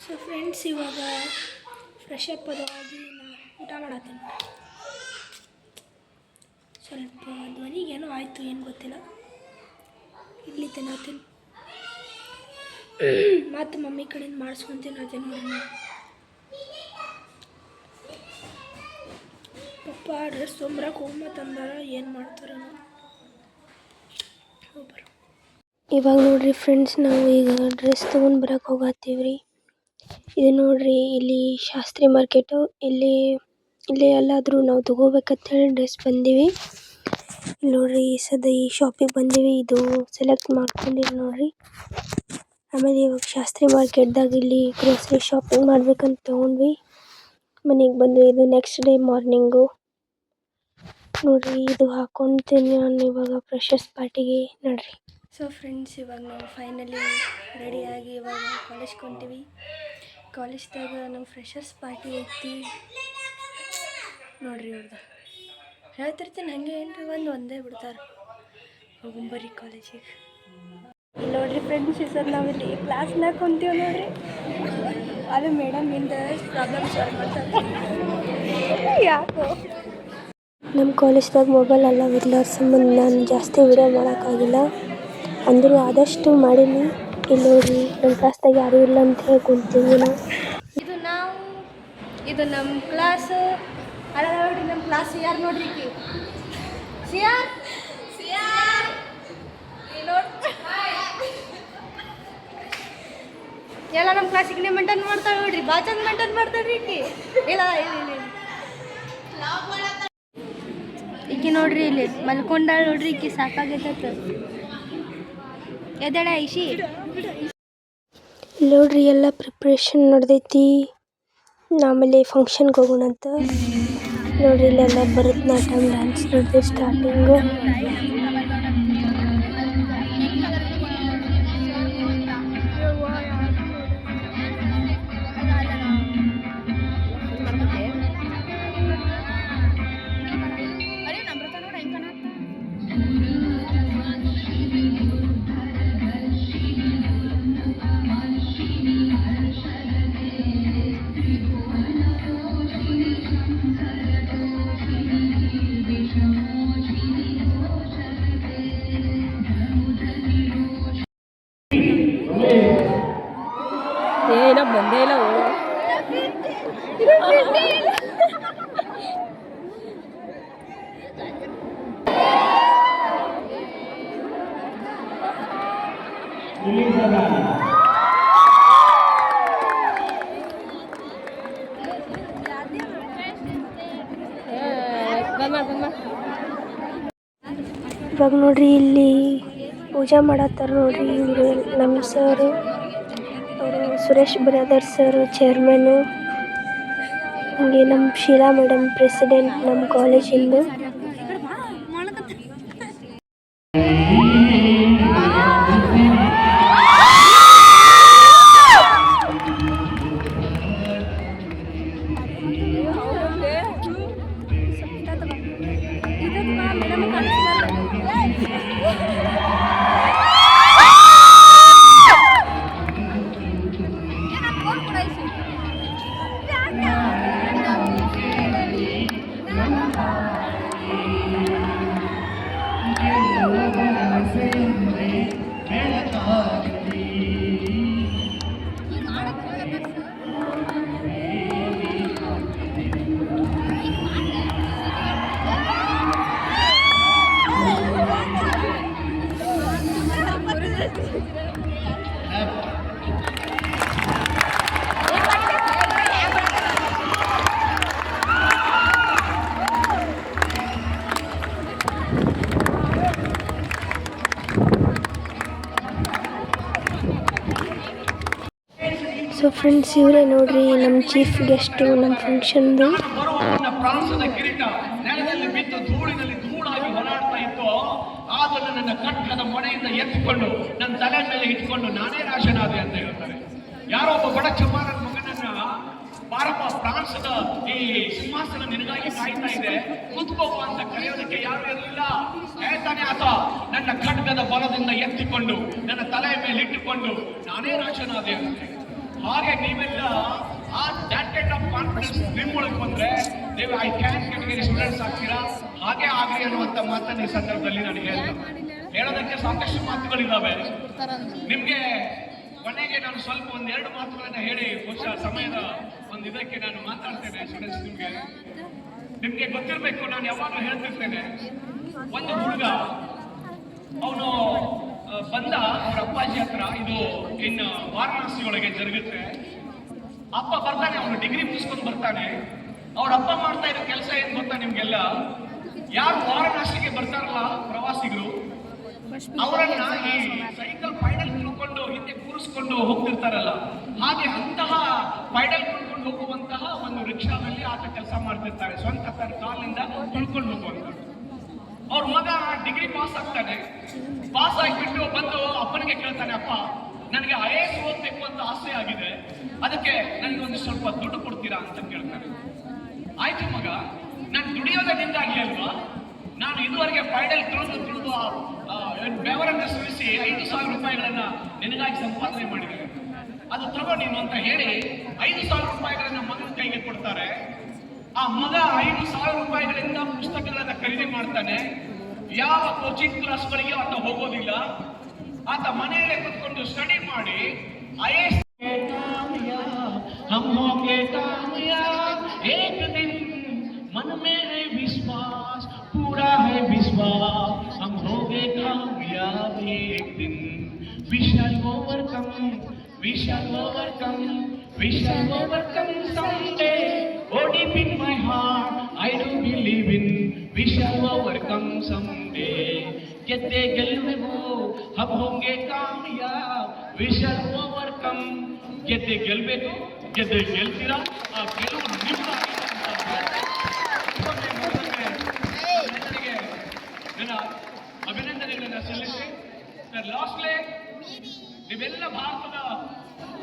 So friends, ಇವಾಗ fresh up ಆಗಿ ನಾನು ಊಟ ಮಾಡತ್ತೀನಿ. ಸ್ವಲ್ಪ ಧ್ವನಿಗೇನೋ ಆಯಿತು, ಏನು ಗೊತ್ತಿಲ್ಲ. ಇಡ್ಲಿ ತಿನ್ನತ್ತೀನಿ, ಮತ್ತು ಮಮ್ಮಿ ಕಡೆಯಿಂದ ಮಾಡಿಸ್ಕೊತೀನಿ. ಅದೇ ನೋಡಿ, ಪಪ್ಪ ಡ್ರೆಸ್ ತೊಂಬರಕ್ಕೆ ಹೋಗ್ಮತ್ತಂದಾರ, ಏನು ಮಾಡ್ತಾರ ಒಬ್ಬರು. ಇವಾಗ ನೋಡ್ರಿ ಫ್ರೆಂಡ್ಸ್, ನಾವು ಈಗ ಡ್ರೆಸ್ ತೊಗೊಂಡು ಬರಕ್ಕೆ ಹೋಗತ್ತೀವ್ರಿ. ಇದು ನೋಡ್ರಿ, ಇಲ್ಲಿ ಶಾಸ್ತ್ರಿ ಮಾರ್ಕೆಟು. ಇಲ್ಲಿ ಎಲ್ಲಾದರೂ ನಾವು ತೊಗೋಬೇಕಂತ ಹೇಳಿ ಡ್ರೆಸ್ ಬಂದೀವಿ. ನೋಡ್ರಿ, ಈ ಶಾಪಿಗೆ ಬಂದೀವಿ. ಇದು ಸೆಲೆಕ್ಟ್ ಮಾಡ್ಕೊಂಡಿವಿ ನೋಡ್ರಿ. ಆಮೇಲೆ ಇವಾಗ ಶಾಸ್ತ್ರಿ ಮಾರ್ಕೆಟ್ದಾಗ ಇಲ್ಲಿ ಗ್ರೋಸರಿ ಶಾಪಿಂಗ್ ಮಾಡ್ಬೇಕಂತ ತೊಗೊಂಡ್ವಿ. ಮನೆಗೆ ಬಂದ್ವಿ. ಇದು ನೆಕ್ಸ್ಟ್ ಡೇ ಮಾರ್ನಿಂಗು ನೋಡ್ರಿ. ಇದು ಹಾಕ್ಕೊಂತೀನಿ ನಾನು ಇವಾಗ ಫ್ರೆಶರ್ಸ್ ಪಾರ್ಟಿಗೆ ನೋಡ್ರಿ. ಸೊ ಫ್ರೆಂಡ್ಸ್, ಇವಾಗ ನಾವು ಫೈನಲಿ ರೆಡಿಯಾಗಿ ಇವಾಗ ಕಾಲೇಜ್ಗೆ ಹೊಂಟೀವಿ. ಕಾಲೇಜ್ದಾಗ ನಮ್ಮ ಫ್ರೆಶರ್ಸ್ ಪಾರ್ಟಿ ಐತಿ ನೋಡ್ರಿ. ಅವ್ರದ್ದು ಹೇಳ್ತಿರ್ತೀನಿ, ಹಾಗೆ ಏನ್ರಿ ಒಂದೇ ಬಿಡ್ತಾರೆ. ಹೋಗುಂಬರಿ ಕಾಲೇಜಿಗೆ. ಇಲ್ಲಿ ನೋಡ್ರಿ ಫ್ರೆಂಡ್ಸ್, ಈ ಸರ್ ನಾವಿಲ್ಲಿ ಕ್ಲಾಸ್ನಾಗ ಹೊಂತೀವಿ ನೋಡ್ರಿ. ಅದು ಮೇಡಮ್ ಇಂದ ಪ್ರಾಬ್ಲಮ್ ಸಾಲ್ವ್ ಮಾಡ್ತಾರೆ. ಯಾಕೋ ನಮ್ಮ ಕಾಲೇಜ್ದಾಗ ಮೊಬೈಲ್ ಅಲೌ ಇಲ್ಲ ಸಂಬಂಧ ನಾನು ಜಾಸ್ತಿ ವಿಡಿಯೋ ಮಾಡೋಕ್ಕಾಗಿಲ್ಲ. ಅಂದರೂ ಆದಷ್ಟು ಮಾಡೀನಿ. ಇಲ್ಲಿ ನೋಡ್ರಿ, ನಮ್ಮ ಕ್ಲಾಸ್ದಾಗ ಯಾರೂ ಇಲ್ಲ ಅಂತ ಹೇಳಿ ಕುಂತೀವಿ ನಾವು. ಇದು ನಮ್ಮ ಕ್ಲಾಸ್ ಅಲ್ಲ ನೋಡ್ರಿ. ನಮ್ಮ ಕ್ಲಾಸ್ ಯಾರು ನೋಡ್ರಿ, ಸಿಯಾರ್ ಎಲ್ಲ ನಮ್ಮ ಕ್ಲಾಸಿಗೆ ಮೇಂಟೈನ್ ಮಾಡ್ತಾಳೆ ನೋಡ್ರಿ. ಭಾಳ ಚಂದ ಮೇಂಟೈನ್ ಮಾಡ್ತಾಳ್ರಿ ಈಕಿ. ಇಲ್ಲ ಈಕಿ ನೋಡ್ರಿ, ಇಲ್ಲಿ ಮಲ್ಕೊಂಡಾಳ ನೋಡ್ರಿ. ಈಕಿ ಸಾಕಾಗೈತತ್ ಎದಳ ಐಶಿ. ನೋಡ್ರಿ, ಎಲ್ಲ ಪ್ರಿಪ್ರೇಷನ್ ನಡೆದೈತಿ. ಆಮೇಲೆ ಫಂಕ್ಷನ್ಗೆ ಹೋಗೋಣ ಅಂತ ನೋಡ್ರಿ. ಇಲ್ಲೆಲ್ಲ ಭರತನಾಟ್ಯಂ ಡ್ಯಾನ್ಸ್ ನೋಡ್ರಿ ಸ್ಟಾರ್ಟಿಂಗು. ಏನ ಬಂದೇ ಇಲ್ಲ. ಇವಾಗ ನೋಡ್ರಿ, ಇಲ್ಲಿ ಪೂಜೆ ಮಾಡತ್ತಾರ ನೋಡ್ರಿ. ಇವರು ನಮ್ಮ ಸರ್, ಅವರು ಸುರೇಶ್ ಬ್ರದರ್ ಸರ್ ಚೇರ್ಮನ್ನು. ಹಾಗೆ ನಮ್ಮ ಶೀಲಾ ಮೇಡಮ್ ಪ್ರೆಸಿಡೆಂಟ್ ನಮ್ಮ ಕಾಲೇಜಿಂದು. ಸೊ ಫ್ರೆಂಡ್ಸ್, ಇವರೇ ನೋಡ್ರಿ ನಮ್ಮ ಚೀಫ್ ಗೆಸ್ಟು ನಮ್ಮ ಫಂಕ್ಷನ್ದು. ನೆಲದಲ್ಲಿ ಬಿದ್ದು ಧೂಳಿನಲ್ಲಿ ಧೂಳಾಗಿ ಹೊರಡ್ತಾ ಇತ್ತು. ಅದನ್ನು ನನ್ನ ಕಟ್ಟದ ಮೊನೆಯಿಂದ ಎತ್ತಿಕೊಂಡು ನನ್ನ ತಲೆ ಮೇಲೆ ಇಟ್ಕೊಂಡು ನಾನೇ ರಾಶನಾದೆ ಅಂತ ಹೇಳ್ತಾರೆ. ಯಾರೋ ಒಬ್ಬ ಬಡ ಚಮ್ಮಾರನ ಮಗನನ್ನ ಬಾರಪ್ಪ, ಫ್ರಾನ್ಸ್ದ ಈ ಸಿಂಹಾಸನ ನಿನಗಾಗಿ ಕಾಯ್ತಾ ಇದೆ, ಕೂತ್ಕೋಪ ಅಂತ ಕರೆಯೋದಕ್ಕೆ ಯಾರು ಇರಲಿಲ್ಲ. ಹೇಳ್ತಾನೆ ಆತ, ನನ್ನ ಖಡ್ಗದ ಬಲದಿಂದ ಎತ್ತಿಕೊಂಡು ನನ್ನ ತಲೆಯ ಮೇಲೆ ಇಟ್ಟುಕೊಂಡು ನಾನೇ ರಾಶನಾದೆ ಅಂತ. ಹಾಗೆ ನೀವೆಲ್ಲ that kind of ಕಾನ್ಫಿಡೆನ್ಸ್ ನಿಮ್ಮೊಳಗೆ ಬಂದ್ರೆ ನೀವು ಐ ಕ್ಯಾನ್ ಕೆಟಗರಿ ಸ್ಟೂಡೆಂಟ್ಸ್ ಆಗ್ತೀರಾ. ಹಾಗೆ ಆಗ್ಲಿ ಅನ್ನುವಂಥ ಮಾತನ್ನ ಈ ಸಂದರ್ಭದಲ್ಲಿ ನಾನು ಹೇಳೋದಕ್ಕೆ ಸಾಕಷ್ಟು ಮಾತುಗಳಿದ್ದಾವೆ. ನಿಮ್ಗೆ ಕೊನೆಗೆ ನಾನು ಸ್ವಲ್ಪ ಒಂದೆರಡು ಮಾತುಗಳನ್ನ ಹೇಳಿ ಬಹುಶಃ ಸಮಯದ ಒಂದು ಇದಕ್ಕೆ ನಾನು ಮಾತಾಡ್ತೇನೆ. ಸ್ಟೂಡೆಂಟ್ಸ್ ನಿಮ್ಗೆ ಗೊತ್ತಿರ್ಬೇಕು, ನಾನು ಯಾವಾಗಲೂ ಹೇಳ್ತಿರ್ತೇನೆ, ಒಂದು ಹುಡುಗ ಅವನು ಬಂದ ಅವ್ರ ಅಪ್ಪಾಜಿ ಹತ್ರ, ಇದು ಇನ್ನು ವಾರಣಾಸಿ ಒಳಗೆ ಜರುಗುತ್ತೆ. ಅಪ್ಪ ಬರ್ತಾನೆ, ಅವನು ಡಿಗ್ರಿ ಮುಗಿಸ್ಕೊಂಡು ಬರ್ತಾನೆ. ಅವ್ರ ಅಪ್ಪ ಮಾಡ್ತಾ ಇರೋ ಕೆಲಸ ಏನ್ ಗೊತ್ತಾ ನಿಮ್ಗೆಲ್ಲ? ಯಾರು ವಾರಣಾಸಿಗೆ ಬರ್ತಾರಲ್ಲ ಪ್ರವಾಸಿಗರು, ಅವರನ್ನ ಈ ಸೈಕಲ್ ಪೈಡಲ್ ತುಳ್ಕೊಂಡು ಹಿಂದೆ ಕೂರಿಸ್ಕೊಂಡು ಹೋಗ್ತಿರ್ತಾರಲ್ಲ, ಹಾಗೆ ಅಂತಹ ಪೈಡಲ್ ತುಳ್ಕೊಂಡು ಹೋಗುವಂತಹ ಒಂದು ರಿಕ್ಷಾದಲ್ಲಿ ಆತ ಕೆಲಸ ಮಾಡ್ತಿರ್ತಾರೆ. ಸ್ವಂತ ತನ್ನ ಕಾಲಿಂದ ತುಳ್ಕೊಂಡು ಹೋಗುವಂತ. ಅವ್ರ ಮಗ ಡಿಗ್ರಿ ಪಾಸ್ ಆಗ್ತಾನೆ. ಪಾಸ್ ಆಗಿಬಿಟ್ಟು ಬಂದು ಅಪ್ಪನಿಗೆ ಕೇಳ್ತಾನೆ, ಅಪ್ಪ ನನಗೆ IAS ಓದ್ಬೇಕು ಅಂತ ಆಸೆ ಆಗಿದೆ, ಅದಕ್ಕೆ ನನಗೆ ಒಂದು ಸ್ವಲ್ಪ ದುಡ್ಡು ಕೊಡ್ತೀರಾ ಅಂತ ಕೇಳ್ತಾನೆ. ಆಯ್ತು ಮಗ, ನಾನು ದುಡಿಯೋದೇ ನಿಂದಾಗಿ ಅಲ್ವಾ, ನಾನು ಇದುವರೆಗೆ ಪೈಡಲ್ ತುಳಿದು ಬೆವರನ್ನು ಸುರಿಸಿ 5,000 ರೂಪಾಯಿಗಳನ್ನ ನಿನಗಾಗಿ ಸಂಪಾದನೆ ಮಾಡಿದ್ದೇನೆ, ಅದು ತಗೋ ನೀನು ಅಂತ ಹೇಳಿ 5,000 ರೂಪಾಯಿಗಳನ್ನ ಮಗನ ಕೈಗೆ ಕೊಡ್ತಾರೆ. ಆ ಮಗ 5,000 ರೂಪಾಯಿಗಳಿಂದ ಪುಸ್ತಕಗಳನ್ನ ಖರೀದಿ ಮಾಡ್ತಾನೆ. ಯಾವ ಕೋಚಿಂಗ್ ಕ್ಲಾಸ್ಗಳಿಗೆ ಆತ ಹೋಗೋದಿಲ್ಲ. ಆತ ಮನೆಯಲ್ಲೇ ಕುತ್ಕೊಂಡು ಸ್ಟಡಿ ಮಾಡಿ IAS हम होंगे कामयाब एक दिन, मन में है विश्वास, पूरा है विश्वास, हम होंगे कामयाब एक दिन. We shall overcome, we shall overcome, we shall overcome someday. Oh, deep in my heart, I do believe in we shall overcome someday. ಗೆದ್ದೆ ಗೆಲ್ಲುವೆವು, हम होंगे कामयाब, we shall overcome. ಗೆದ್ದೆ ಗೆಲ್ಬೇಕು, ಗೆದ್ದೆ ಗೆಲ್ತೀರಾ, ಆ ಗೆಲುವು ನಿಮ್ಮದಾಗಿ ನನ್ನ ಅಭಿನಂದನೆಗಳನ್ನ ಸಲ್ಲಿಸಿ. ಲಾಸ್ಟ್ಲೆ ನೀವೆಲ್ಲ ಭಾರತದ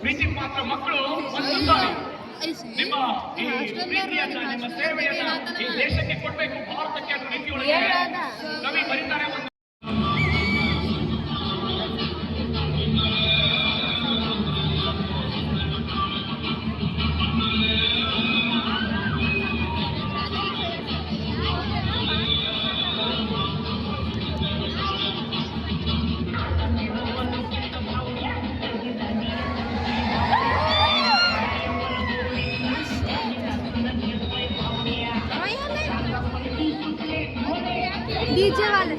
ಪ್ರೀತಿ ಪಾತ್ರ ಮಕ್ಕಳು ಒಂದು ಸಾರಿ ನಿಮ್ಮ ಈ ಪ್ರೀತಿಯನ್ನ, ನಿಮ್ಮ ಸೇವೆಯನ್ನ ಈ ದೇಶಕ್ಕೆ ಕೊಡ್ಬೇಕು, ಭಾರತಕ್ಕೆ ಅನ್ನೋ ರೀತಿಯೊಳಗೆ ಕವಿ ಬರೀತಾರೆ. ಒಂದು डीजे वाले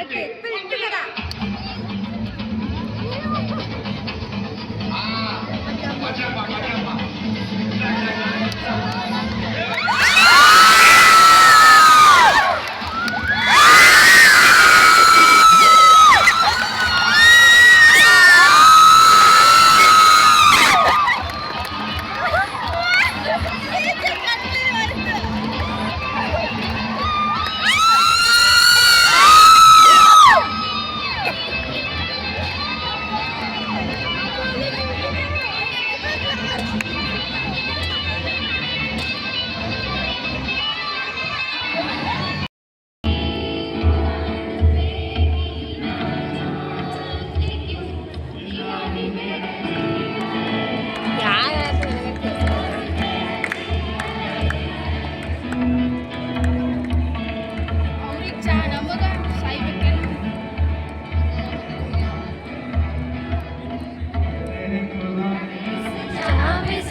ಜೊತೆ ಮಜಾಪ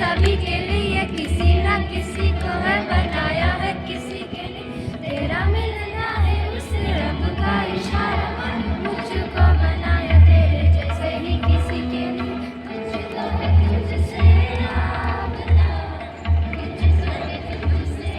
सभी के लिए किसी न किसी को है बनाया है किसी के लिए तेरा मिलना है उस रब का इशारा मुझको बनाया तेरे जैसे ही किसी के लिए तुझको है तुझसे राबता तुझको है तुझसे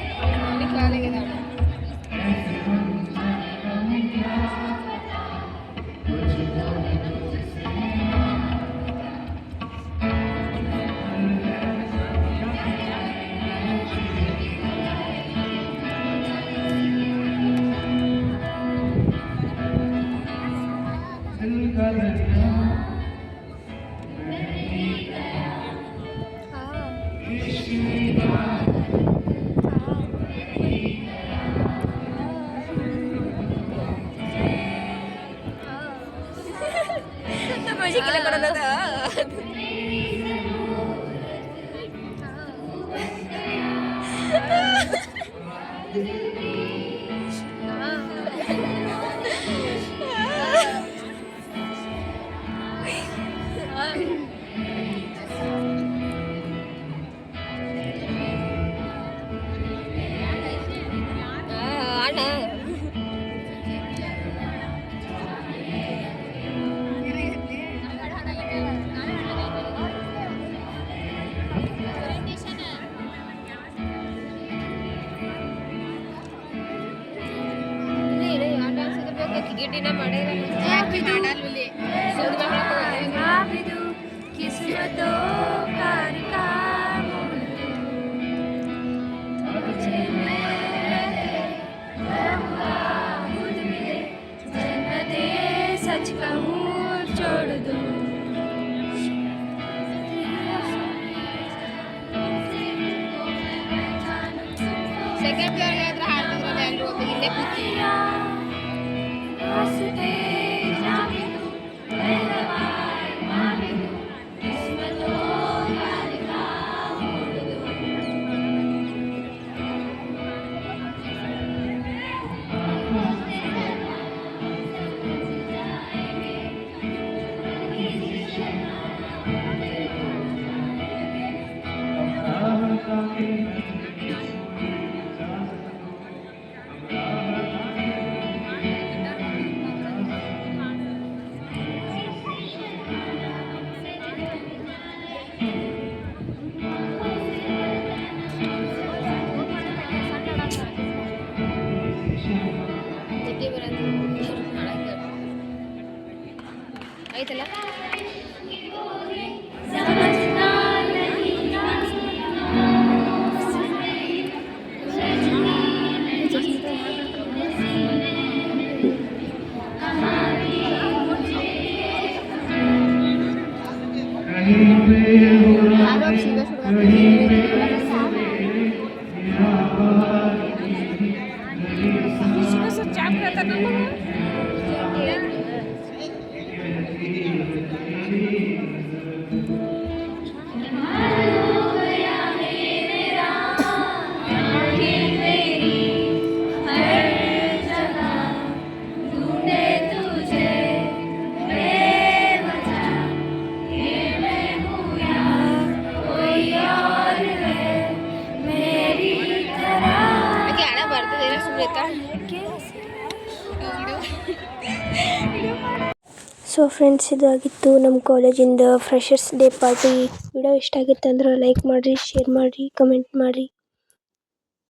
किस्मतों का काम तुझे मेरे रहूंगा खुद मिले जन्नते सच कहूँ छोड़ दूँ ಸೆಕೆಂಡ್ ಫ್ಲೋರ್ ಹತ್ರ ಹಾಡ್ತಿದ್ರಲ್ಲ ಎಲ್ಲರೂ ಒಬ್ಬ ಇಲ್ಲೇ ಕೂತಿ ಆಯ್ತಲ್ಲ ಬರ್ತದೆ ಸುಮ್ಮನೆ ಸೊ ಫ್ರೆಂಡ್ಸ್, ಇದಾಗಿತ್ತು ನಮ್ಮ ಕಾಲೇಜಿಂದ ಫ್ರೆಷರ್ಸ್ ಡೇ ಪಾರ್ಟಿ. ವಿಡಿಯೋ ಇಷ್ಟ ಆಗಿತ್ತು ಅಂದ್ರೆ ಲೈಕ್ ಮಾಡಿರಿ, ಶೇರ್ ಮಾಡಿರಿ, ಕಮೆಂಟ್ ಮಾಡಿರಿ.